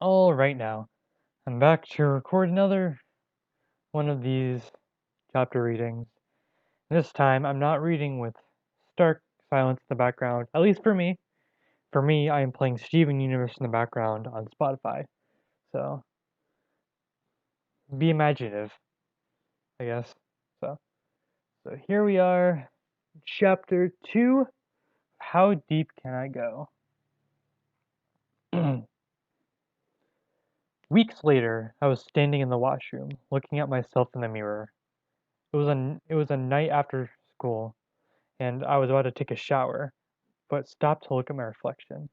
All right now, I'm back to record another one of these chapter readings. This time, I'm not reading with stark silence in the background, at least for me. For me, I am playing Steven Universe in the background on Spotify. So, be imaginative, I guess. So, so here we are, chapter 2. How deep can I go? Weeks later, I was standing in the washroom, looking at myself in the mirror. It was a night after school, and I was about to take a shower, but stopped to look at my reflection.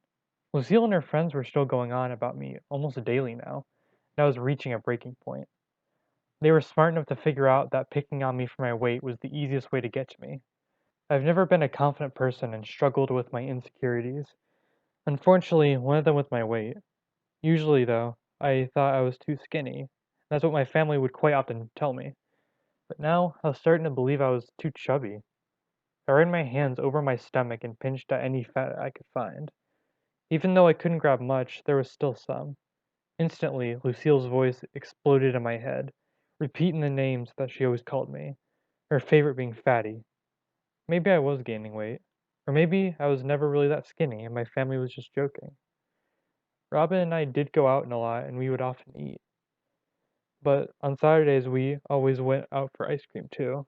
Lucille and her friends were still going on about me almost daily now, and I was reaching a breaking point. They were smart enough to figure out that picking on me for my weight was the easiest way to get to me. I've never been a confident person and struggled with my insecurities. Unfortunately, one of them was my weight. Usually, though, I thought I was too skinny. That's what my family would quite often tell me. But now I was starting to believe I was too chubby. I ran my hands over my stomach and pinched at any fat I could find. Even though I couldn't grab much, there was still some. Instantly, Lucille's voice exploded in my head, repeating the names that she always called me, her favorite being Fatty. Maybe I was gaining weight. Or maybe I was never really that skinny and my family was just joking. Robin and I did go out a lot and we would often eat. But on Saturdays, we always went out for ice cream too.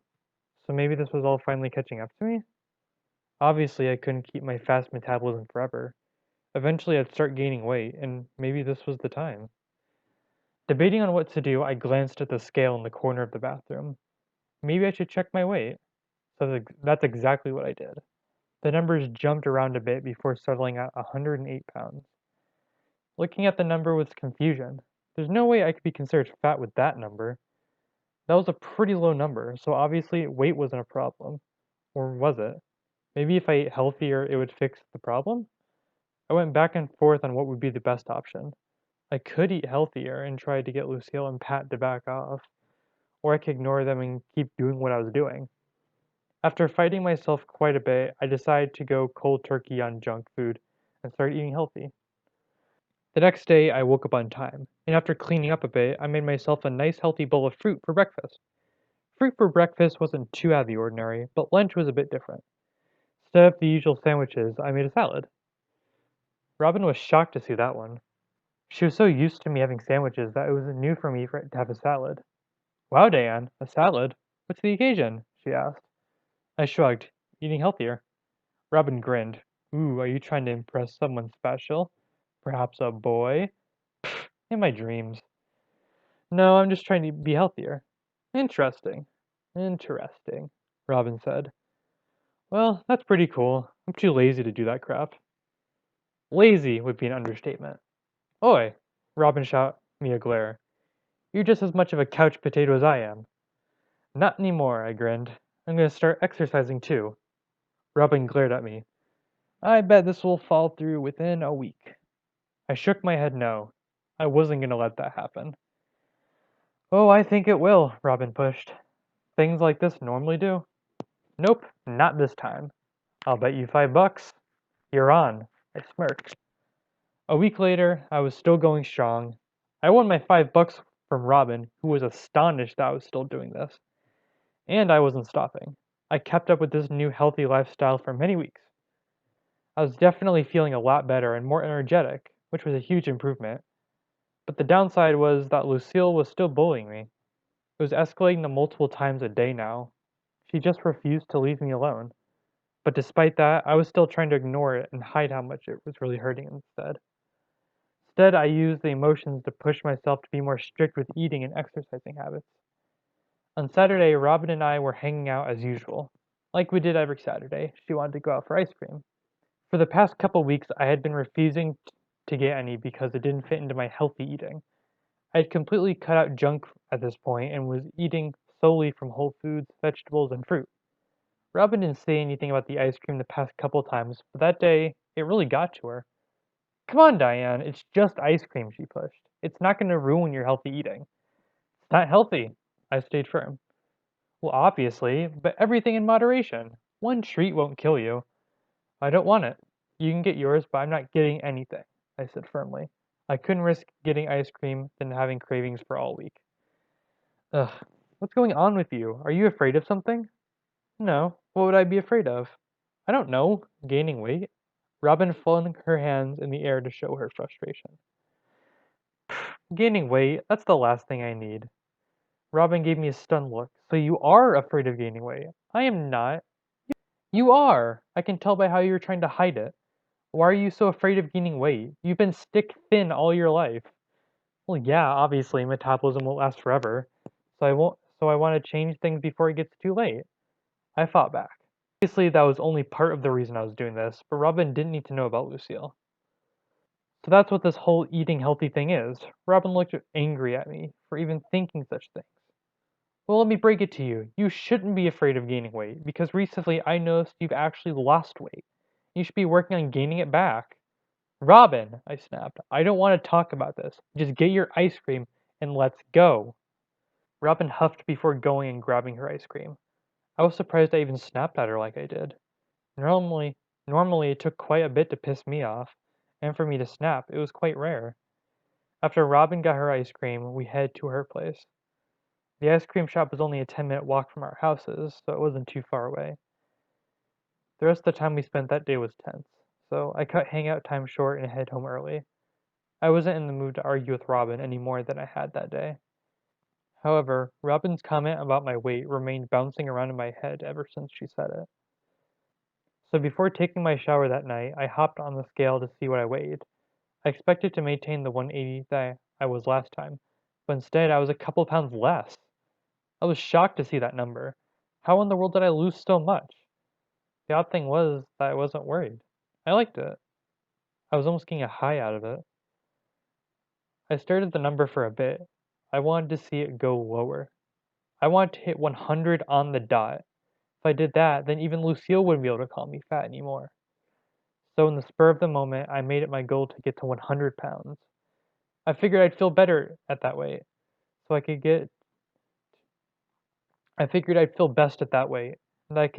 So maybe this was all finally catching up to me? Obviously, I couldn't keep my fast metabolism forever. Eventually, I'd start gaining weight, and maybe this was the time. Debating on what to do, I glanced at the scale in the corner of the bathroom. Maybe I should check my weight. So that's exactly what I did. The numbers jumped around a bit before settling at 108 pounds. Looking at the number was confusion. There's no way I could be considered fat with that number. That was a pretty low number, so obviously weight wasn't a problem. Or was it? Maybe if I ate healthier, it would fix the problem? I went back and forth on what would be the best option. I could eat healthier and try to get Lucille and Pat to back off, or I could ignore them and keep doing what I was doing. After fighting myself quite a bit, I decided to go cold turkey on junk food and start eating healthy. The next day, I woke up on time, and after cleaning up a bit, I made myself a nice healthy bowl of fruit for breakfast. Fruit for breakfast wasn't too out of the ordinary, but lunch was a bit different. Instead of the usual sandwiches, I made a salad. Robin was shocked to see that one. She was so used to me having sandwiches that it was new for me to have a salad. Wow, Diane, a salad? What's the occasion? She asked. I shrugged, eating healthier. Robin grinned. Ooh, are you trying to impress someone special? Perhaps a boy? Pfft, in my dreams. No, I'm just trying to be healthier. Interesting. Interesting, Robin said. Well, that's pretty cool. I'm too lazy to do that crap. Lazy would be an understatement. Oi! Robin shot me a glare. You're just as much of a couch potato as I am. Not anymore, I grinned. I'm going to start exercising too. Robin glared at me. I bet this will fall through within a week. I shook my head no. I wasn't going to let that happen. Oh, I think it will, Robin pushed. Things like this normally do. Nope, not this time. I'll bet you $5. You're on. I smirked. A week later, I was still going strong. I won my $5 from Robin, who was astonished that I was still doing this. And I wasn't stopping. I kept up with this new healthy lifestyle for many weeks. I was definitely feeling a lot better and more energetic, which was a huge improvement. But the downside was that Lucille was still bullying me. It was escalating to multiple times a day now. She just refused to leave me alone. But despite that, I was still trying to ignore it and hide how much it was really hurting instead. Instead, I used the emotions to push myself to be more strict with eating and exercising habits. On Saturday, Robin and I were hanging out as usual. Like we did every Saturday, she wanted to go out for ice cream. For the past couple weeks, I had been refusing to get any because it didn't fit into my healthy eating. I had completely cut out junk at this point and was eating solely from whole foods, vegetables, and fruit. Robin didn't say anything about the ice cream the past couple times, but that day, it really got to her. Come on, Diane, it's just ice cream, she pushed. It's not going to ruin your healthy eating. It's not healthy. I stayed firm. Well, obviously, but everything in moderation. One treat won't kill you. I don't want it. You can get yours, but I'm not getting anything, I said firmly. I couldn't risk getting ice cream than having cravings for all week. Ugh, what's going on with you? Are you afraid of something? No, what would I be afraid of? I don't know, gaining weight. Robin flung her hands in the air to show her frustration. Gaining weight, that's the last thing I need. Robin gave me a stunned look. So you are afraid of gaining weight? I am not. You are! I can tell by how you're trying to hide it. Why are you so afraid of gaining weight? You've been stick thin all your life. Well, yeah, obviously, metabolism won't last forever. So I want to change things before it gets too late. I fought back. Obviously, that was only part of the reason I was doing this, but Robin didn't need to know about Lucille. So that's what this whole eating healthy thing is. Robin looked angry at me for even thinking such things. Well, let me break it to you. You shouldn't be afraid of gaining weight, because recently I noticed you've actually lost weight. You should be working on gaining it back. Robin, I snapped, I don't want to talk about this. Just get your ice cream and let's go. Robin huffed before going and grabbing her ice cream. I was surprised I even snapped at her like I did. Normally, normally it took quite a bit to piss me off, and for me to snap, it was quite rare. After Robin got her ice cream, we headed to her place. The ice cream shop was only a 10-minute walk from our houses, so it wasn't too far away. The rest of the time we spent that day was tense, so I cut hangout time short and headed home early. I wasn't in the mood to argue with Robin any more than I had that day. However, Robin's comment about my weight remained bouncing around in my head ever since she said it. So before taking my shower that night, I hopped on the scale to see what I weighed. I expected to maintain the 180 that I was last time, but instead I was a couple pounds less. I was shocked to see that number. How in the world did I lose so much? The odd thing was that I wasn't worried. I liked it. I was almost getting a high out of it. I stared at the number for a bit. I wanted to see it go lower. I wanted to hit 100 on the dot. If I did that, then even Lucille wouldn't be able to call me fat anymore. So in the spur of the moment, I made it my goal to get to 100 pounds. I figured I'd feel better at that weight, so I figured I'd feel best at that weight, and I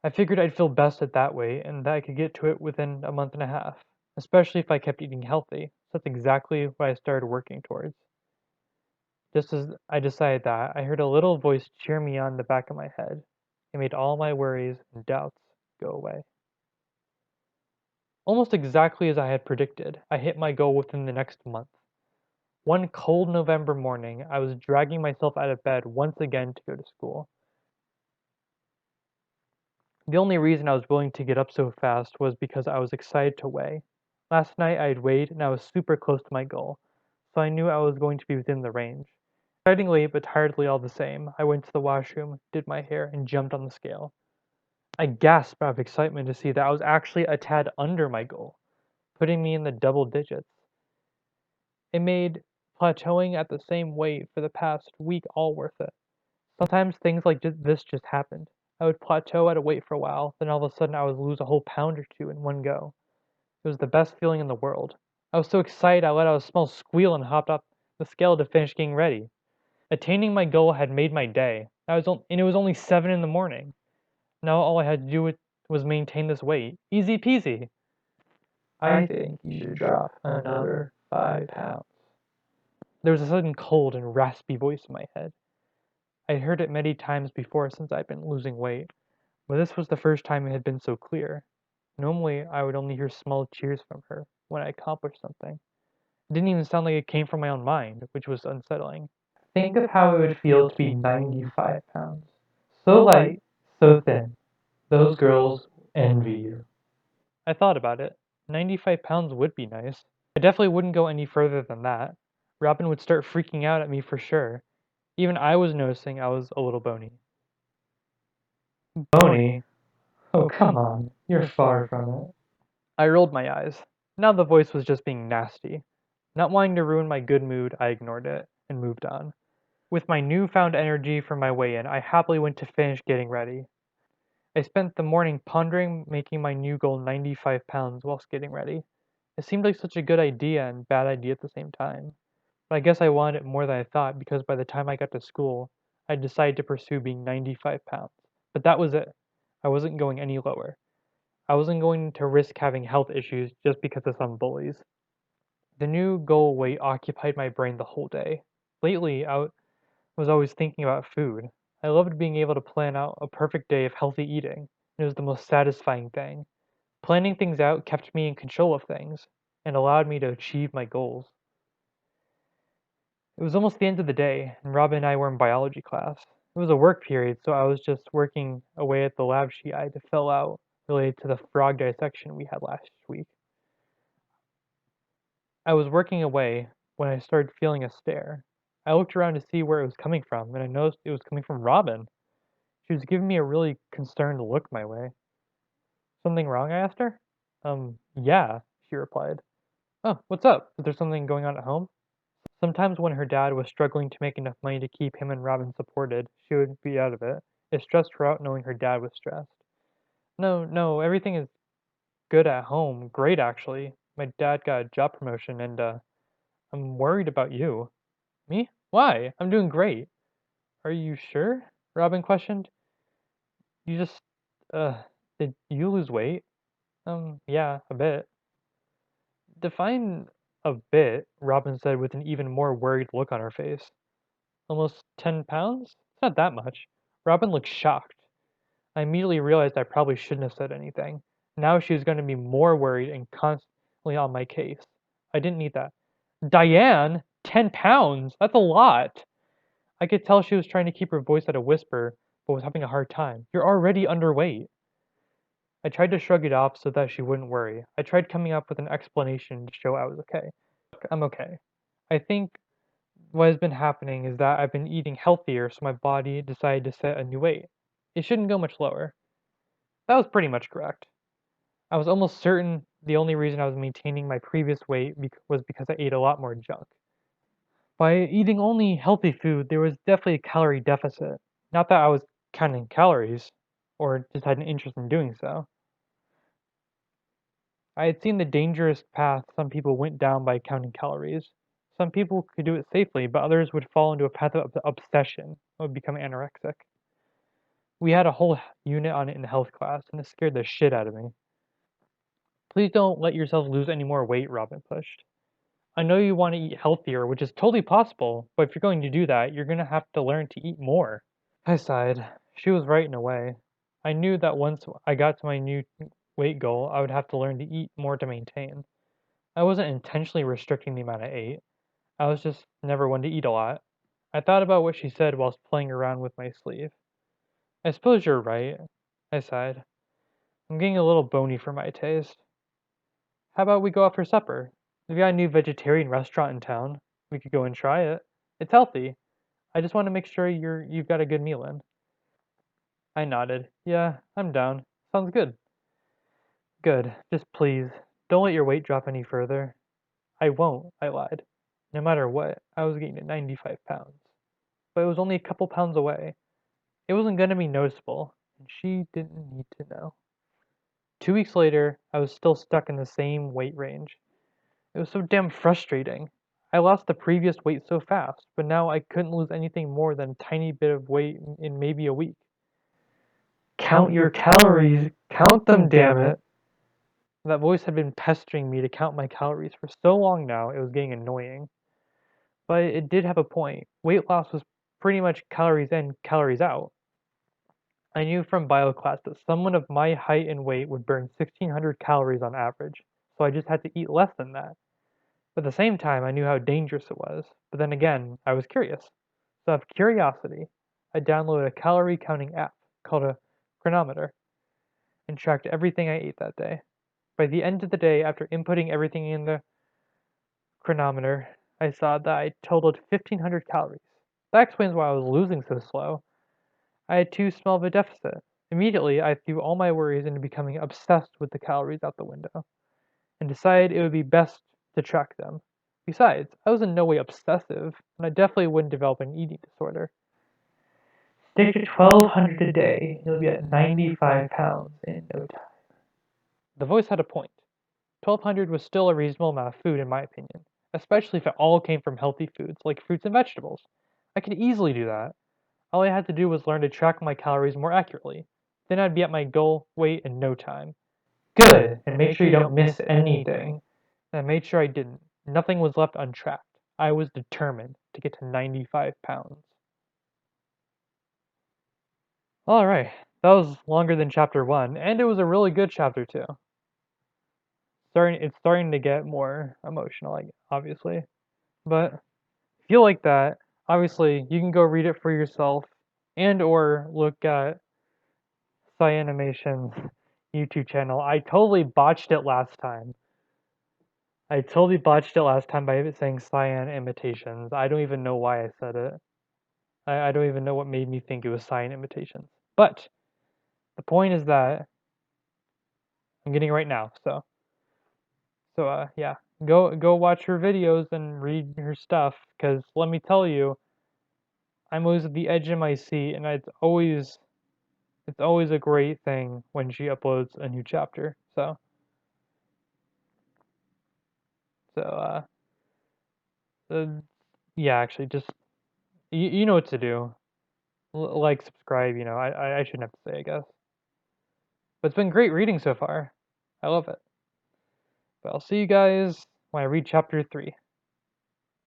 figured I'd feel best at that weight, and that I could get to it within a month and a half, especially if I kept eating healthy. So that's exactly what I started working towards. Just as I decided that, I heard a little voice cheer me on the back of my head. It made all my worries and doubts go away. Almost exactly as I had predicted, I hit my goal within the next month. One cold November morning, I was dragging myself out of bed once again to go to school. The only reason I was willing to get up so fast was because I was excited to weigh. Last night I had weighed and I was super close to my goal, so I knew I was going to be within the range. Excitingly but tiredly all the same, I went to the washroom, did my hair, and jumped on the scale. I gasped out of excitement to see that I was actually a tad under my goal, putting me in the double digits. It made plateauing at the same weight for the past week all worth it. Sometimes things like this just happened. I would plateau at a weight for a while, then all of a sudden I would lose a whole pound or two in one go. It was the best feeling in the world. I was so excited I let out a small squeal and hopped up the scale to finish getting ready. Attaining my goal had made my day. And it was only 7 in the morning. Now all I had to do was maintain this weight. Easy peasy. I think you should drop another 5 pounds. There was a sudden cold and raspy voice in my head. I had heard it many times before since I'd been losing weight, but this was the first time it had been so clear. Normally, I would only hear small cheers from her when I accomplished something. It didn't even sound like it came from my own mind, which was unsettling. Think of how it would feel to be 95 pounds. So light, so thin. Those girls envy you. I thought about it. 95 pounds would be nice. I definitely wouldn't go any further than that. Robin would start freaking out at me for sure. Even I was noticing I was a little bony. Bony? Oh, come on. You're far from it. I rolled my eyes. Now the voice was just being nasty. Not wanting to ruin my good mood, I ignored it and moved on. With my newfound energy from my weigh-in, I happily went to finish getting ready. I spent the morning pondering making my new goal 95 pounds whilst getting ready. It seemed like such a good idea and bad idea at the same time. But I guess I wanted it more than I thought because by the time I got to school, I decided to pursue being 95 pounds. But that was it. I wasn't going any lower. I wasn't going to risk having health issues just because of some bullies. The new goal weight occupied my brain the whole day. Lately, was always thinking about food. I loved being able to plan out a perfect day of healthy eating. It was the most satisfying thing. Planning things out kept me in control of things and allowed me to achieve my goals. It was almost the end of the day, and Robin and I were in biology class. It was a work period, so I was just working away at the lab sheet I had to fill out related to the frog dissection we had last week. I was working away when I started feeling a stare. I looked around to see where it was coming from, and I noticed it was coming from Robin. She was giving me a really concerned look my way. "Something wrong?" I asked her. Yeah," she replied. "Oh, what's up? Is there something going on at home?" Sometimes when her dad was struggling to make enough money to keep him and Robin supported, she would be out of it. It stressed her out knowing her dad was stressed. "No, no, everything is good at home. Great, actually. My dad got a job promotion and, I'm worried about you." "Me? Why? I'm doing great." "Are you sure?" Robin questioned. "You just, did you lose weight?" Yeah, a bit." "Define a bit," Robin said with an even more worried look on her face. "Almost 10 pounds? It's not that much." Robin looked shocked. I immediately realized I probably shouldn't have said anything. Now she was going to be more worried and constantly on my case. I didn't need that. "Diane, 10 pounds? That's a lot." I could tell she was trying to keep her voice at a whisper, but was having a hard time. "You're already underweight." I tried to shrug it off so that she wouldn't worry. I tried coming up with an explanation to show I was okay. "Look, I'm okay. I think what has been happening is that I've been eating healthier, so my body decided to set a new weight. It shouldn't go much lower." That was pretty much correct. I was almost certain the only reason I was maintaining my previous weight was because I ate a lot more junk. By eating only healthy food, there was definitely a calorie deficit. Not that I was counting calories, or just had an interest in doing so. I had seen the dangerous path some people went down by counting calories. Some people could do it safely, but others would fall into a path of obsession and would become anorexic. We had a whole unit on it in health class, and it scared the shit out of me. "Please don't let yourself lose any more weight," Robin pushed. "I know you want to eat healthier, which is totally possible, but if you're going to do that, you're going to have to learn to eat more." I sighed. She was right in a way. I knew that once I got to my new weight goal, I would have to learn to eat more to maintain. I wasn't intentionally restricting the amount I ate. I was just never one to eat a lot. I thought about what she said whilst playing around with my sleeve. "I suppose you're right," I sighed. "I'm getting a little bony for my taste. How about we go out for supper? We've got a new vegetarian restaurant in town. We could go and try it. It's healthy. I just want to make sure you've got a good meal in." I nodded. "Yeah, I'm down. Sounds good." "Good. Just please, don't let your weight drop any further." "I won't," I lied. No matter what, I was getting to 95 pounds. But it was only a couple pounds away. It wasn't gonna be noticeable, and she didn't need to know. 2 weeks later, I was still stuck in the same weight range. It was so damn frustrating. I lost the previous weight so fast, but now I couldn't lose anything more than a tiny bit of weight in maybe a week. Count your calories. Count them, damn it. That voice had been pestering me to count my calories for so long now, it was getting annoying. But it did have a point. Weight loss was pretty much calories in, calories out. I knew from bio class that someone of my height and weight would burn 1,600 calories on average, so I just had to eat less than that. But at the same time, I knew how dangerous it was. But then again, I was curious. So out of curiosity, I downloaded a calorie counting app called a Chronometer and tracked everything I ate that day. By the end of the day, after inputting everything in the Chronometer, I saw that I totaled 1,500 calories. That explains why I was losing so slow. I had too small of a deficit. Immediately, I threw all my worries into becoming obsessed with the calories out the window and decided it would be best to track them. Besides, I was in no way obsessive, and I definitely wouldn't develop an eating disorder. Stick to 1,200 a day. You'll be at 95 pounds in no time. The voice had a point. 1,200 was still a reasonable amount of food, in my opinion, especially if it all came from healthy foods like fruits and vegetables. I could easily do that. All I had to do was learn to track my calories more accurately. Then I'd be at my goal weight in no time. Good, and make sure you don't miss anything. I made sure I didn't. Nothing was left untracked. I was determined to get to 95 pounds. Alright, that was longer than chapter 1, and it was a really good chapter 2. It's starting to get more emotional, obviously. But if you like that, obviously you can go read it for yourself and or look at Cyanimation's YouTube channel. I totally botched it last time. I totally botched it last time by saying cyan imitations. I don't even know why I said it. I don't even know what made me think it was cyan imitations. But the point is that I'm getting it right now. So yeah, go watch her videos and read her stuff. Cause let me tell you, I'm always at the edge of my seat, and it's always a great thing when she uploads a new chapter. So uh, yeah, actually, just you know what to do. Like, subscribe. You know, I shouldn't have to say, I guess. But it's been great reading so far. I love it. But I'll see you guys when I read chapter 3.